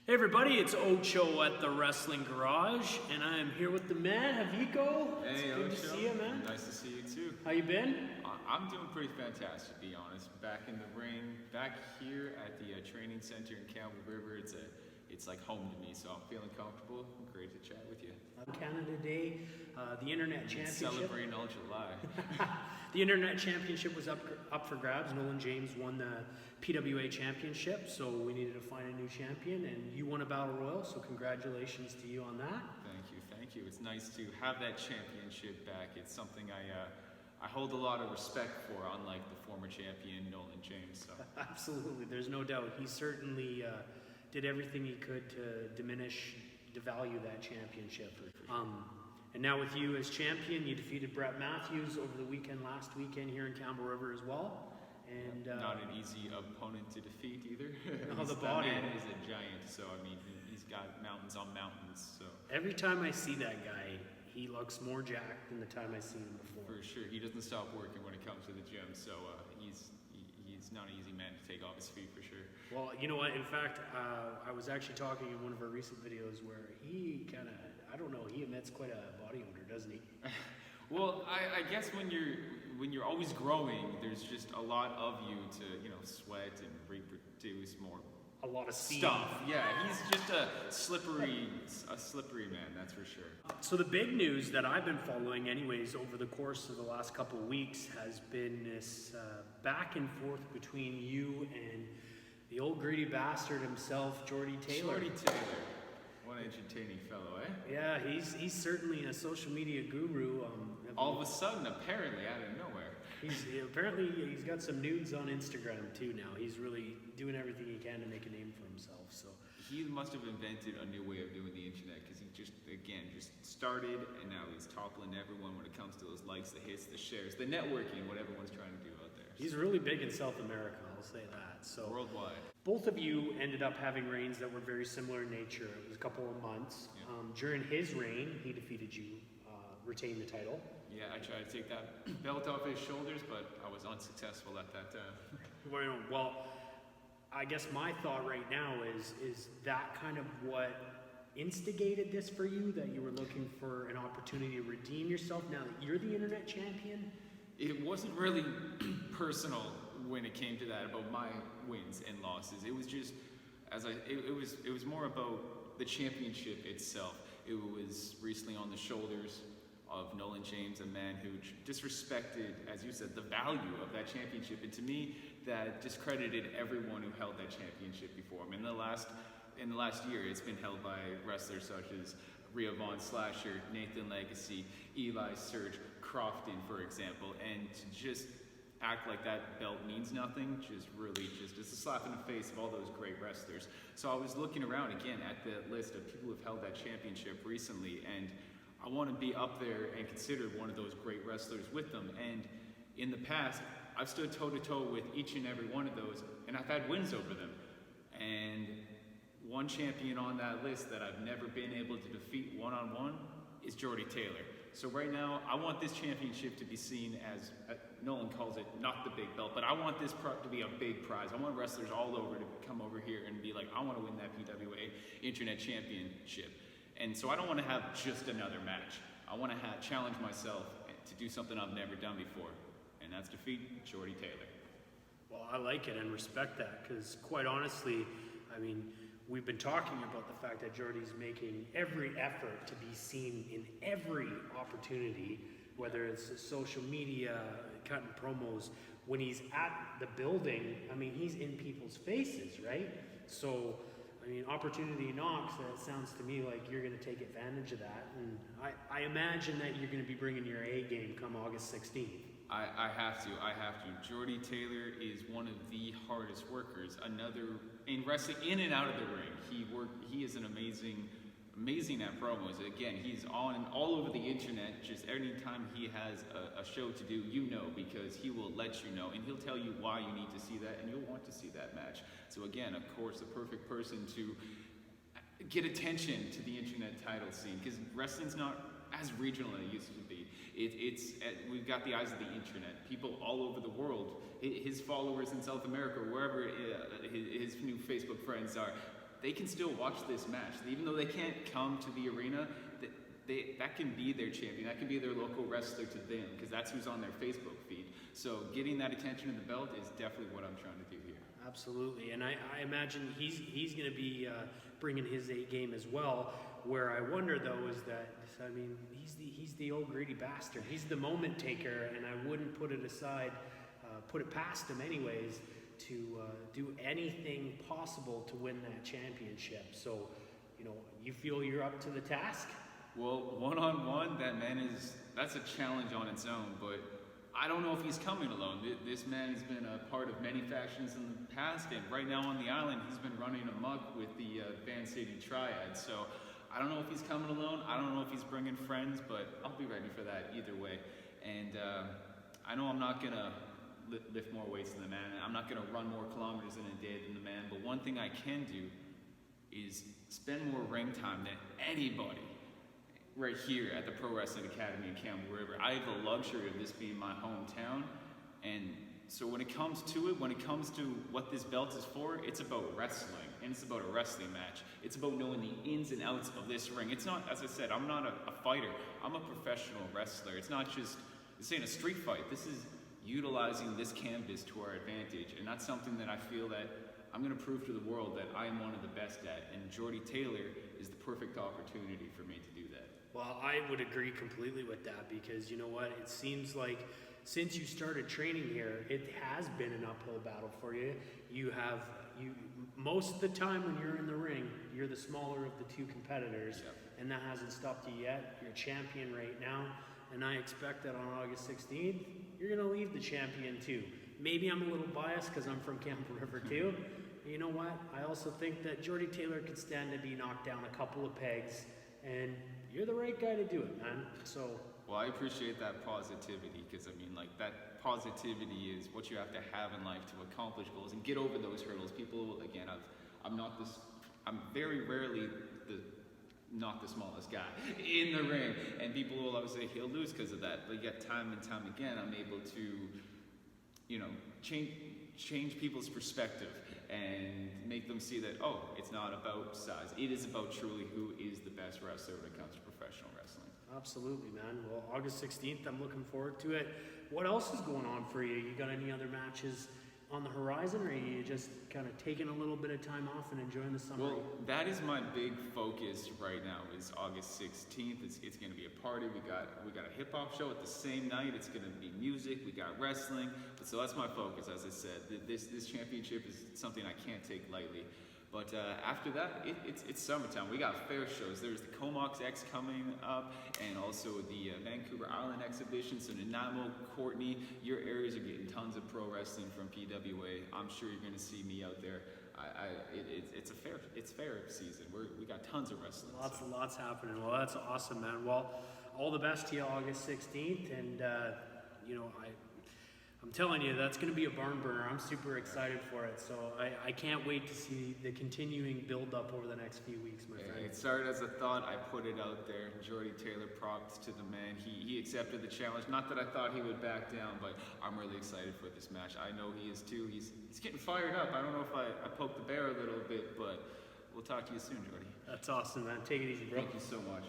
Hey everybody, it's Ocho at the Wrestling Garage, and I am here with the man, Haviko. It's Hey, good Ocho. to see you, man. Nice to see you too. How you been? I'm doing pretty fantastic, to be honest. Back in the ring, back here at the training center in Campbell River. It's like home to me, so I'm feeling comfortable. I'm great to chat with you. On Canada Day, the Internet Championship. Celebrating all July. The Internet Championship was up for grabs. Nolan James won the PWA Championship, so we needed to find a new champion, and you won a Battle Royal, so congratulations to you on that. Thank you. It's nice to have that championship back. It's something I hold a lot of respect for, unlike the former champion, Nolan James. So. Absolutely, there's no doubt. He certainly did everything he could to devalue that championship. And now with you as champion, you defeated Brett Matthews over the last weekend here in Campbell River as well. And not an easy opponent to defeat either. The that body. man is a giant, so I mean he's got mountains on mountains. So every time I see that guy, he looks more jacked than the time I seen him before. for sure, he doesn't stop working when it comes to the gym. So he's not an easy man to take off his feet for sure. Well, you know what? In fact, I was actually talking in one of our recent videos where he kind of, I don't know, he emits quite a body odor, doesn't he? Well, I guess when you're always growing, there's just a lot of you to sweat and reproduce more. A lot of steam. Stuff. Yeah, he's just a slippery man, that's for sure. So the big news that I've been following anyways over the course of the last couple of weeks has been this back and forth between you and the old greedy bastard himself, Jordy Taylor. Jordy Taylor. What an entertaining fellow, eh? Yeah, he's certainly a social media guru. All of a sudden, apparently, out of nowhere. Apparently he's got some nudes on Instagram too now. He's really doing everything he can to make a name for himself. So He must have invented a new way of doing the internet, because he just started, and now he's toppling everyone when it comes to those likes, the hits, the shares, the networking, what everyone's trying to do out there. he's really big in South America, I'll say that. So Worldwide. both of you ended up having reigns that were very similar in nature. It was a couple of months. Yeah. During his reign, he defeated you, retained the title. Yeah, I tried to take that belt off his shoulders, but I was unsuccessful at that time. Well, I guess my thought right now is that kind of what instigated this for you, that you were looking for an opportunity to redeem yourself now that you're the internet champion? It wasn't really personal when it came to that about my wins and losses. It was just it was more about the championship itself. It was recently on the shoulders of Nolan James, a man who disrespected, as you said, the value of that championship, and to me, that discredited everyone who held that championship before him. In the last year, it's been held by wrestlers such as Rhea Von Slasher, Nathan Legacy, Eli Surge, Crofton, for example, and to just act like that belt means nothing, it's a slap in the face of all those great wrestlers. So I was looking around again at the list of people who've held that championship recently, and I want to be up there and considered one of those great wrestlers with them. And in the past, I've stood toe-to-toe with each and every one of those, and I've had wins over them. And one champion on that list that I've never been able to defeat one-on-one is Jordy Taylor. So right now, I want this championship to be seen as, Nolan calls it not the big belt, but I want this to be a big prize. I want wrestlers all over to come over here and be like, I want to win that PWA Internet Championship. And so I don't want to have just another match. I want to challenge myself to do something I've never done before, and that's defeat Jordy Taylor. Well, I like it and respect that, because quite honestly, I mean, we've been talking about the fact that Jordy's making every effort to be seen in every opportunity, whether it's social media, cutting promos. When he's at the building, I mean, he's in people's faces, right? So, I mean, opportunity knocks, that sounds to me like you're going to take advantage of that. And I imagine that you're going to be bringing your A game come August 16th. I have to. Jordy Taylor is one of the hardest workers. In wrestling, in and out of the ring, he is an amazing at promos. Again, he's on all over the internet. Just anytime he has a show to do, because he will let you know, and he'll tell you why you need to see that, and you'll want to see that match. So again, of course, the perfect person to get attention to the internet title scene, because wrestling's not as regional as it used to be. We've got the eyes of the internet. People all over the world, his followers in South America, wherever his new Facebook friends are, they can still watch this match. Even though they can't come to the arena, that can be their champion. That can be their local wrestler to them, because that's who's on their Facebook feed. So getting that attention in the belt is definitely what I'm trying to do here. Absolutely, and I imagine he's going to be bringing his A game as well. Where I wonder though is that, I mean, he's the old greedy bastard. He's the moment taker, and I wouldn't put it aside, put it past him anyways, to do anything possible to win that championship. So, you feel you're up to the task? Well, one-on-one, that's a challenge on its own, but I don't know if he's coming alone. This man has been a part of many factions in the past, and right now on the island, he's been running amok with the Van City Triad. So I don't know if he's coming alone. I don't know if he's bringing friends, but I'll be ready for that either way. And I know I'm not going to lift more weights than the man. I'm not going to run more kilometers in a day than the man, but one thing I can do is spend more ring time than anybody right here at the Pro Wrestling Academy in Campbell River. I have the luxury of this being my hometown, and so when it comes to what this belt is for, it's about wrestling, and it's about a wrestling match. It's about knowing the ins and outs of this ring. It's not, as I said, I'm not a fighter. I'm a professional wrestler. This ain't a street fight. This is utilizing this canvas to our advantage, and that's something that I feel that I'm going to prove to the world that I am one of the best at, and Jordy Taylor is the perfect opportunity for me to do that. Well, I would agree completely with that, because you know what? It seems like since you started training here, it has been an uphill battle for you. You most of the time when you're in the ring, you're the smaller of the two competitors, Yep. and that hasn't stopped you yet. You're champion right now, and I expect that on August 16th, you're going to leave the champion too. Maybe I'm a little biased because I'm from Campbell River too. You know what? I also think that Jordy Taylor could stand to be knocked down a couple of pegs, and you're the right guy to do it, man. So. Well, I appreciate that positivity, because I mean, like, that positivity is what you have to have in life to accomplish goals and get over those hurdles. People, again, I'm very rarely not the smallest guy in the ring, and people will always say he'll lose because of that. But yet, time and time again, I'm able to, change people's perspective and make them see that, oh, it's not about size. It is about truly who is the best wrestler when it comes to professional wrestling. Absolutely, man. Well, August 16th, I'm looking forward to it. What else is going on for you? You got any other matches on the horizon, or are you just kind of taking a little bit of time off and enjoying the summer? Well, that is my big focus right now, is August 16th. It's going to be a party. We got a hip-hop show at the same night. It's going to be music. We got wrestling. So that's my focus, as I said. This championship is something I can't take lightly. But after that, it's summertime. We got fair shows. There's the Comox X coming up, and also the Vancouver Island exhibition. So Nanaimo, Courtney, your areas are getting tons of pro wrestling from PWA. I'm sure you're going to see me out there. It's fair season. We got tons of wrestling. Lots happening. Well, that's awesome, man. Well, all the best to you August 16th, and I'm telling you, that's going to be a barn burner. I'm super excited for it. So I can't wait to see the continuing build-up over the next few weeks, my friend. It started as a thought. I put it out there. Jordy Taylor, props to the man. He accepted the challenge. Not that I thought he would back down, but I'm really excited for this match. I know he is too. He's getting fired up. I don't know if I poked the bear a little bit, but we'll talk to you soon, Jordy. That's awesome, man. Take it easy, bro. Thank you so much.